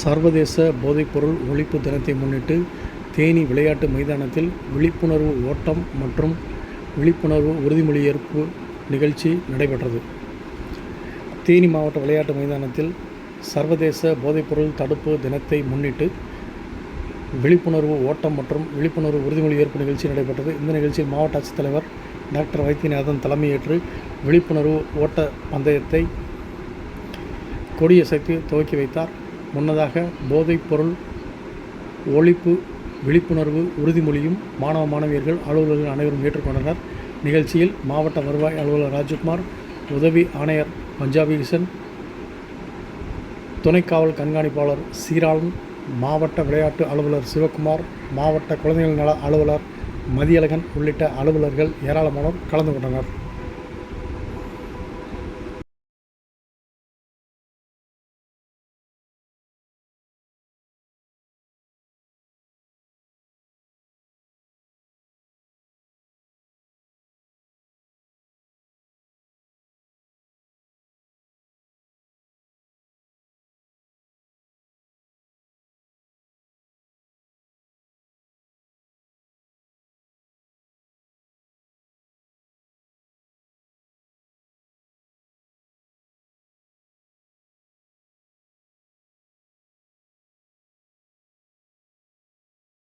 சர்வதேச போதைப்பொருள் ஒழிப்பு தினத்தை முன்னிட்டு தேனி விளையாட்டு மைதானத்தில் விழிப்புணர்வு ஓட்டம் மற்றும் விழிப்புணர்வு உறுதிமொழியேற்பு நிகழ்ச்சி நடைபெற்றது. தேனி மாவட்ட விளையாட்டு மைதானத்தில் சர்வதேச போதைப்பொருள் தடுப்பு தினத்தை முன்னிட்டு விழிப்புணர்வு ஓட்டம் மற்றும் விழிப்புணர்வு உறுதிமொழியேற்பு நிகழ்ச்சி நடைபெற்றது. இந்த நிகழ்ச்சியில் மாவட்ட ஆட்சித்தலைவர் டாக்டர் வைத்தியநாதன் தலைமையேற்று விழிப்புணர்வு ஓட்ட பந்தயத்தை கொடியசைத்து துவக்கி வைத்தார். முன்னதாக போதைப்பொருள் ஒழிப்பு விழிப்புணர்வு உறுதிமொழியும் மாணவ மாணவியர்கள் அலுவலர்கள் அனைவரும் ஏற்றுக்கொண்டனர். நிகழ்ச்சியில் மாவட்ட வருவாய் அலுவலர் ராஜ்குமார், உதவி ஆணையர் பஞ்சாபிகிஷன், துணை காவல் கண்காணிப்பாளர் சீராளன், மாவட்ட விளையாட்டு அலுவலர் சிவகுமார், மாவட்ட குழந்தைகள் நல அலுவலர் மதியழகன் உள்ளிட்ட அலுவலர்கள் ஏராளமானோர் கலந்து கொண்டனர்.